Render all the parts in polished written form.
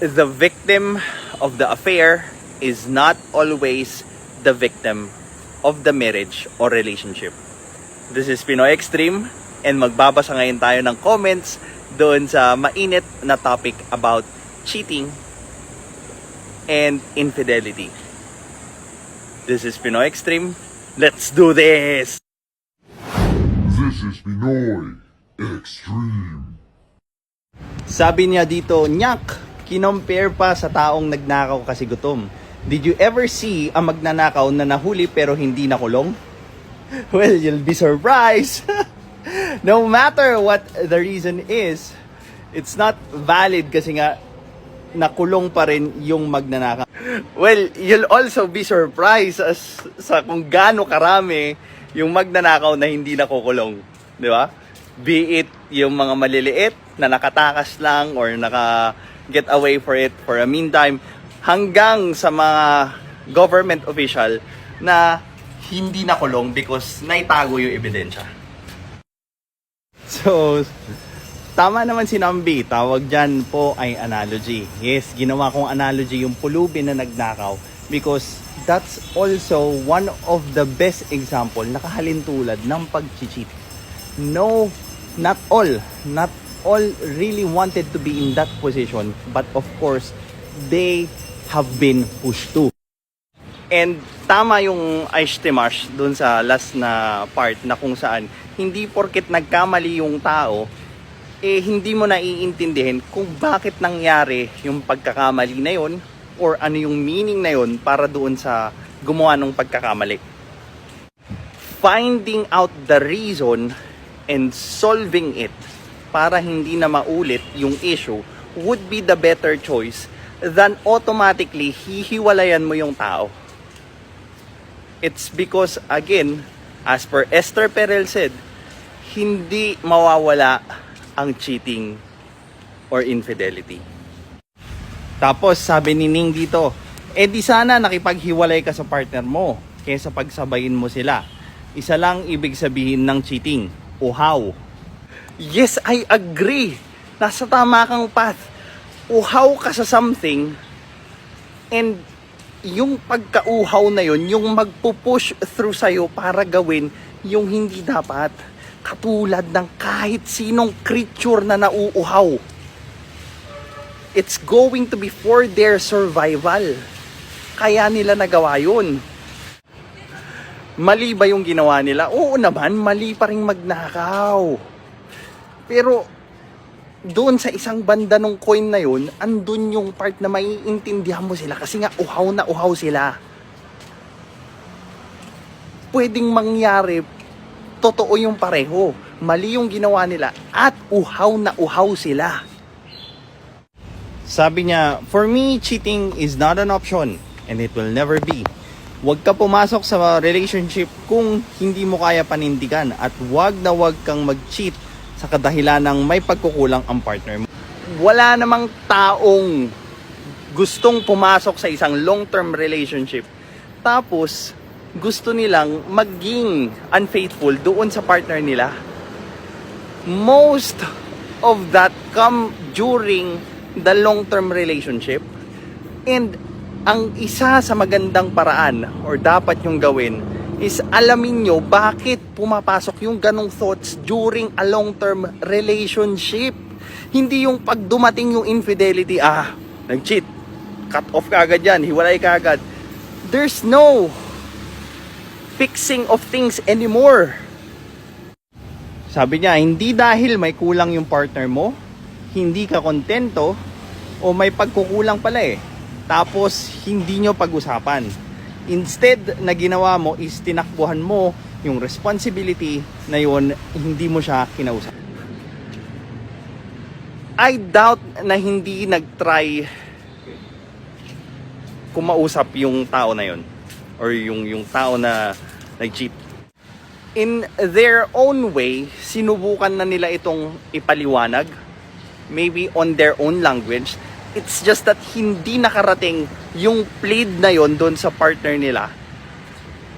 the victim of the affair is not always the victim of the marriage or relationship. This is Pinoy Extreme, and magbabasa ngayon tayo ng comments doon sa mainit na topic about cheating and infidelity. This is Pinoy Extreme. Let's do this! This is Pinoy Extreme. Sabi niya dito, nyak, kinompare pa sa taong nagnakaw kasi gutom. Did you ever see ang magnanakaw na nahuli pero hindi nakulong? Well, you'll be surprised. No matter what the reason is, it's not valid kasi nga nakulong pa rin yung magnanakaw. Well, you'll also be surprised sa kung gaano karami yung magnanakaw na hindi nakukulong. Di ba? Be it yung mga maliliit na nakatakas lang or naka-get away for it for a meantime, hanggang sa mga government official na hindi nakulong because naitago yung ebidensya. So, tama naman si Nambi, tawag dyan po ay analogy. Yes, ginawa kong analogy yung pulubi na nagnakaw because that's also one of the best example na kahalintulad ng pag-cheat. No, not all really wanted to be in that position, but of course, they have been pushed to. And tama yung Aishtimash dun sa last na part na kung saan hindi porket nagkamali yung tao, hindi mo naiintindihin kung bakit nangyari yung pagkakamali na yun or ano yung meaning na yun para doon sa gumawa ng pagkakamali. Finding out the reason and solving it para hindi na maulit yung issue would be the better choice than automatically hihiwalayan mo yung tao. It's because, again, as per Esther Perel said, hindi mawawala ang cheating or infidelity. Tapos, sabi ni Ning dito, di sana nakipaghiwalay ka sa partner mo kaysa pagsabayin mo sila. Isa lang ibig sabihin ng cheating, uhaw. Yes, I agree. Nasa tama kang path. Uhaw ka sa something and yung pagkauhaw na yun, yung magpupush through sa'yo para gawin yung hindi dapat. Katulad ng kahit sinong creature na nauuhaw. It's going to be for their survival. Kaya nila nagawa yun. Mali ba yung ginawa nila? Oo naman, mali pa rin magnakaw. Pero doon sa isang banda ng coin na yun, andun yung part na maiintindihan mo sila kasi nga uhaw na uhaw sila. Pwedeng mangyari, totoo yung pareho. Mali yung ginawa nila at uhaw na uhaw sila. Sabi niya, for me, cheating is not an option and it will never be. Huwag ka pumasok sa relationship kung hindi mo kaya panindigan at huwag na huwag kang mag-cheat sa kadahilan ng may pagkukulang ang partner mo. Wala namang taong gustong pumasok sa isang long-term relationship tapos gusto nilang maging unfaithful doon sa partner nila. Most of that come during the long-term relationship, and ang isa sa magandang paraan or dapat nyong gawin is alamin nyo bakit pumapasok yung ganong thoughts during a long-term relationship. Hindi yung pag dumating yung infidelity, nag-cheat, cut off ka agad yan, hiwalay ka agad. There's no fixing of things anymore. Sabi niya, hindi dahil may kulang yung partner mo, hindi ka kontento, o may pagkukulang pala tapos hindi nyo pag-usapan. Instead na ginawa mo is tinakbuhan mo yung responsibility na yun, hindi mo siya kinausap. I doubt na hindi nag-try kumausap yung tao na yun or yung tao na nag-cheat. In their own way, sinubukan na nila itong ipaliwanag, maybe on their own language. It's just that hindi nakarating yung plead na yon doon sa partner nila.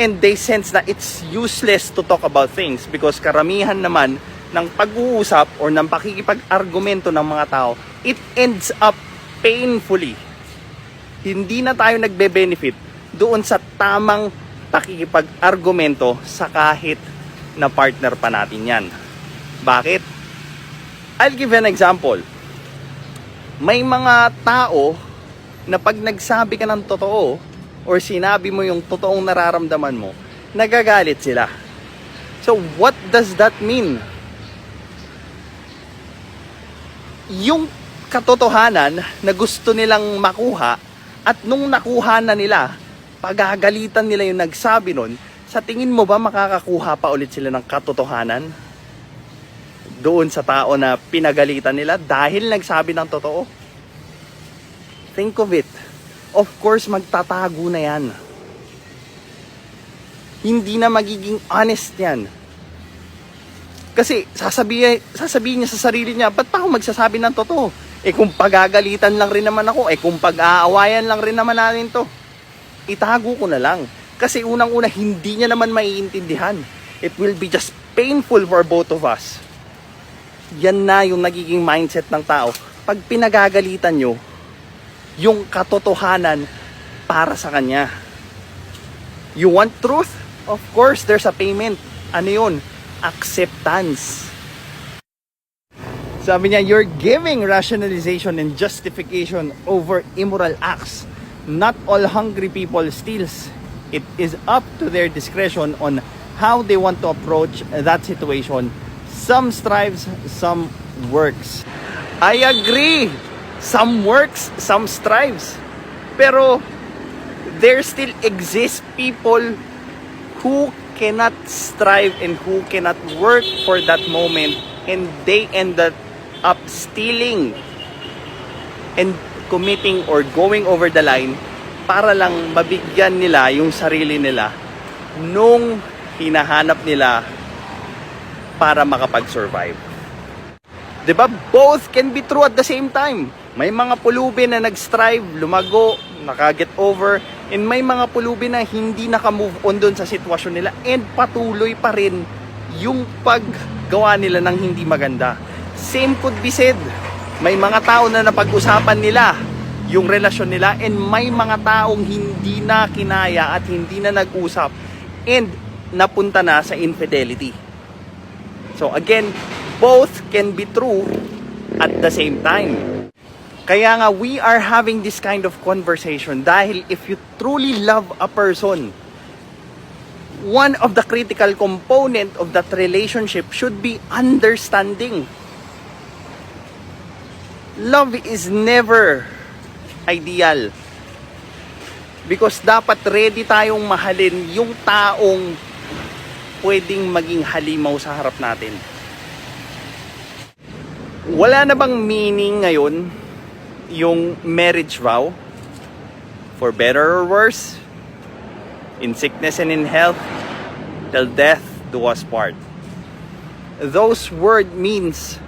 And they sense na it's useless to talk about things because karamihan naman ng pag-uusap or ng pakikipag-argumento ng mga tao, it ends up painfully. Hindi na tayo nagbe-benefit doon sa tamang pakikipag-argumento sa kahit na partner pa natin yan. Bakit? I'll give an example. May mga tao na pag nagsabi ka ng totoo or sinabi mo yung totoong nararamdaman mo, nagagalit sila. So what does that mean? Yung katotohanan na gusto nilang makuha at nung nakuha na nila, pagagalitan nila yung nagsabi nun, sa tingin mo ba makakakuha pa ulit sila ng katotohanan doon sa tao na pinagalitan nila dahil nagsabi ng totoo? Think of it. Of course, magtatago na yan. Hindi na magiging honest yan. Kasi sasabihin niya sa sarili niya, ba't pa ako magsasabi ng totoo? Eh kung pagagalitan lang rin naman ako, eh kung pag-aawayan lang rin naman natin to, itago ko na lang. Kasi unang-una, hindi niya naman maiintindihan. It will be just painful for both of us. Yan na yung nagiging mindset ng tao. Pag pinagagalitan nyo, yung katotohanan para sa kanya. You want truth? Of course, there's a payment. Ano yun? Acceptance. Sabi niya, you're giving rationalization and justification over immoral acts. Not all hungry people steals. It is up to their discretion on how they want to approach that situation. Some strives, some works. I agree. Some works, some strives. Pero there still exist people who cannot strive and who cannot work for that moment, and they ended up stealing and committing or going over the line para lang mabigyan nila yung sarili nila nung hinahanap nila para makapag-survive. 'Di ba? Both can be true at the same time. May mga pulubi na nag-strive, lumago, naka-get over, and may mga pulubi na hindi naka-move on doon sa sitwasyon nila and patuloy pa rin yung paggawa nila ng hindi maganda. Same could be said. May mga tao na napag-usapan nila yung relasyon nila and may mga taong hindi na kinaya at hindi na nag-usap and napunta na sa infidelity. So again, both can be true at the same time. Kaya nga we are having this kind of conversation dahil if you truly love a person, one of the critical component of that relationship should be understanding. Love is never ideal. Because dapat ready tayong mahalin yung taong pwedeng maging halimaw sa harap natin. Wala na bang meaning ngayon yung marriage vow? For better or worse, in sickness and in health, till death do us part. Those word means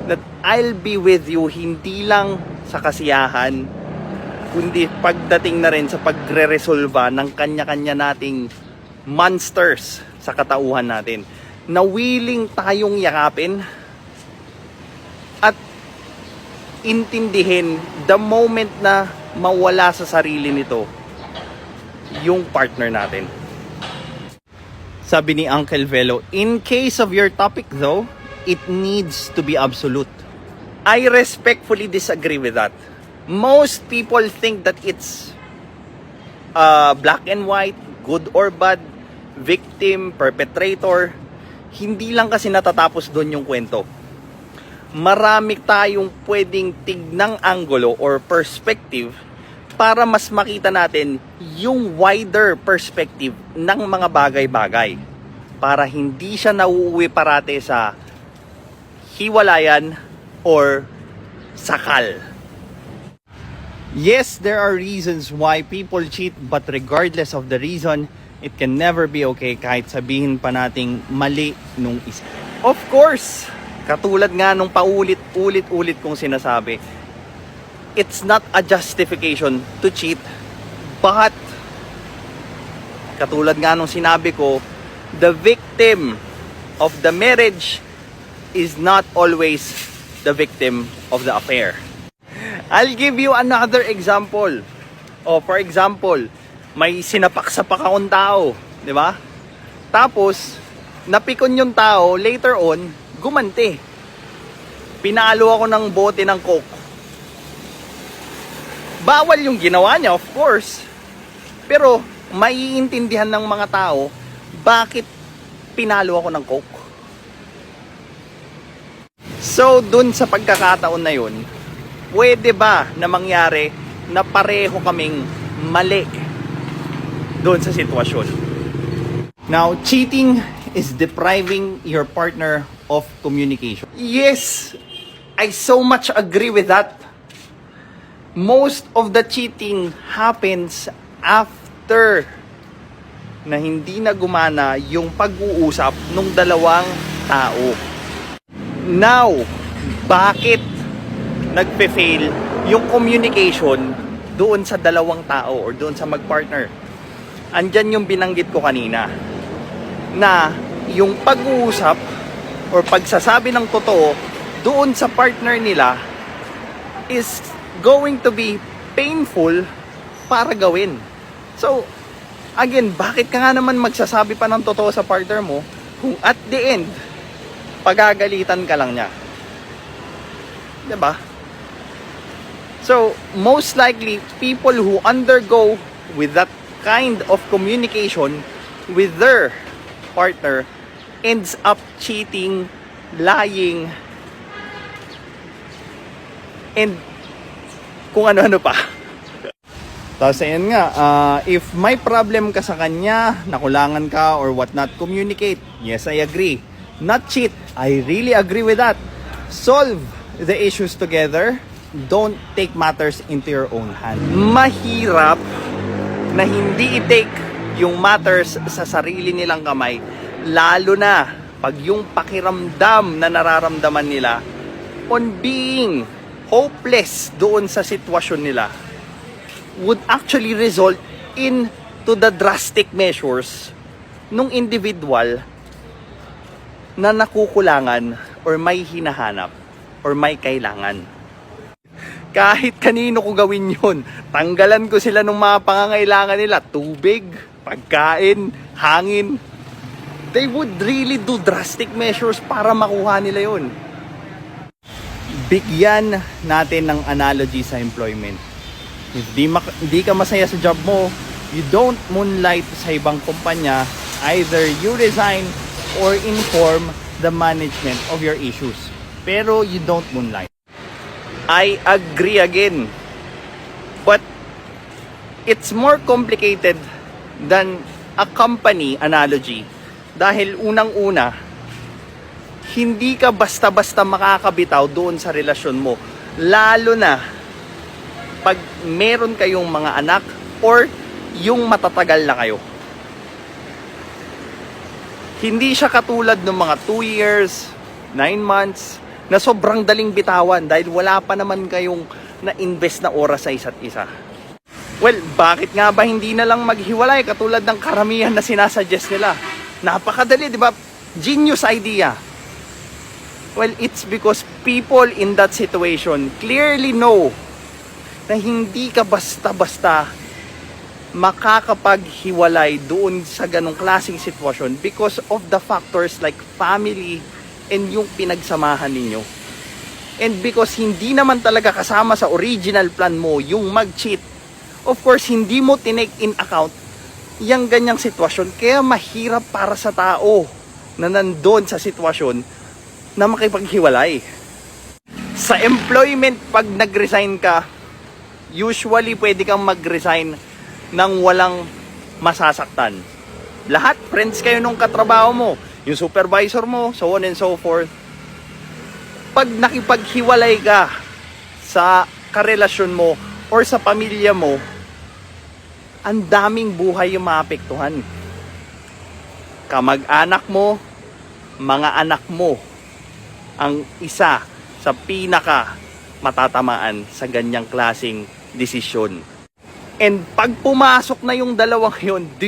that I'll be with you hindi lang sa kasiyahan, kundi pagdating na rin sa pagre-resolva ng kanya-kanya nating monsters sa katauhan natin, na willing tayong yakapin at intindihin the moment na mawala sa sarili nito yung partner natin. Sabi ni Uncle Velo, in case of your topic though, it needs to be absolute. I respectfully disagree with that. Most people think that it's black and white, good or bad, victim, perpetrator. Hindi lang kasi natatapos doon yung kwento. Marami tayong pwedeng tignang anggulo or perspective para mas makita natin yung wider perspective ng mga bagay-bagay. Para hindi siya nauuwi parate sa hiwalayan or sakal. Yes, there are reasons why people cheat, but regardless of the reason, it can never be okay kahit sabihin pa nating mali nung isa. Of course, katulad nga nung paulit-ulit kong sinasabi, it's not a justification to cheat, but katulad nga nung sinabi ko, the victim of the marriage is not always the victim of the affair. I'll give you another example. O, for example, may sinapak-sapak akong tao, di ba? Tapos, napikon yung tao, later on, gumanti. Pinalo ako ng bote ng coke. Bawal yung ginawa niya, of course. Pero, maiintindihan ng mga tao, bakit pinalo ako ng coke. So, dun sa pagkakataon na yun, pwede ba na mangyari na pareho kaming mali doon sa sitwasyon? Now, cheating is depriving your partner of communication. Yes, I so much agree with that. Most of the cheating happens after na hindi na gumana yung pag-uusap ng dalawang tao. Now, bakit nagpe-fail yung communication doon sa dalawang tao or doon sa mag-partner? Andyan yung binanggit ko kanina na yung pag-uusap or pagsasabi ng totoo doon sa partner nila is going to be painful para gawin. So, again, bakit ka nga naman magsasabi pa ng totoo sa partner mo kung at the end, pagagalitan ka lang niya? Diba? So, most likely, people who undergo with that kind of communication with their partner ends up cheating, lying, and kung ano-ano pa. Tapos ayun nga, if may problem ka sa kanya, nakulangan ka or whatnot, communicate. Yes, I agree. Not cheat. I really agree with that. Solve the issues together. Don't take matters into your own hand. Mahirap na hindi i-take yung matters sa sarili nilang kamay, lalo na pag yung pakiramdam na nararamdaman nila on being hopeless doon sa sitwasyon nila would actually result into the drastic measures nung individual na nakukulangan or may hinahanap or may kailangan. Kahit kanino ko gawin yun, tanggalan ko sila ng mga pangangailangan nila, tubig, pagkain, hangin. They would really do drastic measures para makuha nila yun. Bigyan natin ng analogy sa employment. If di ka masaya sa job mo, you don't moonlight sa ibang kumpanya. Either you resign or inform the management of your issues. Pero you don't moonlight. I agree again. But it's more complicated than a company analogy. Dahil unang-una, hindi ka basta-basta makakabitaw doon sa relasyon mo. Lalo na pag meron kayong mga anak or yung matatagal na kayo. Hindi siya katulad ng mga 2 years, 9 months, na sobrang daling bitawan dahil wala pa naman kayong na-invest na oras sa isa't isa. Well, bakit nga ba hindi na lang maghiwalay katulad ng karamihan na sinasuggest nila? Napakadali, di ba? Genius idea. Well, it's because people in that situation clearly know na hindi ka basta-basta makakapaghiwalay doon sa ganong klaseng sitwasyon because of the factors like family and yung pinagsamahan ninyo. And because hindi naman talaga kasama sa original plan mo yung mag-cheat, of course, hindi mo tinake in account yung ganyang sitwasyon. Kaya mahirap para sa tao na nandun sa sitwasyon na makipaghiwalay. Sa employment, pag nag-resign ka, usually pwede kang mag-resign nang walang masasaktan. Lahat, friends kayo nung katrabaho mo, yung supervisor mo, so on and so forth. Pag nakipaghiwalay ka sa karelasyon mo or sa pamilya mo, ang daming buhay yung maapektuhan. Kamag-anak mo, mga anak mo, ang isa sa pinaka matatamaan sa ganyang klaseng desisyon. And pag pumasok na yung dalawang yun, do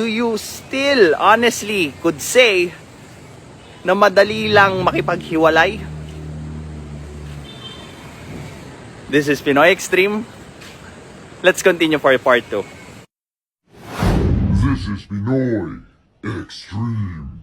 you still honestly could say na madali lang makipaghiwalay? This is Pinoy Extreme. Let's continue for part 2. This is Pinoy Extreme.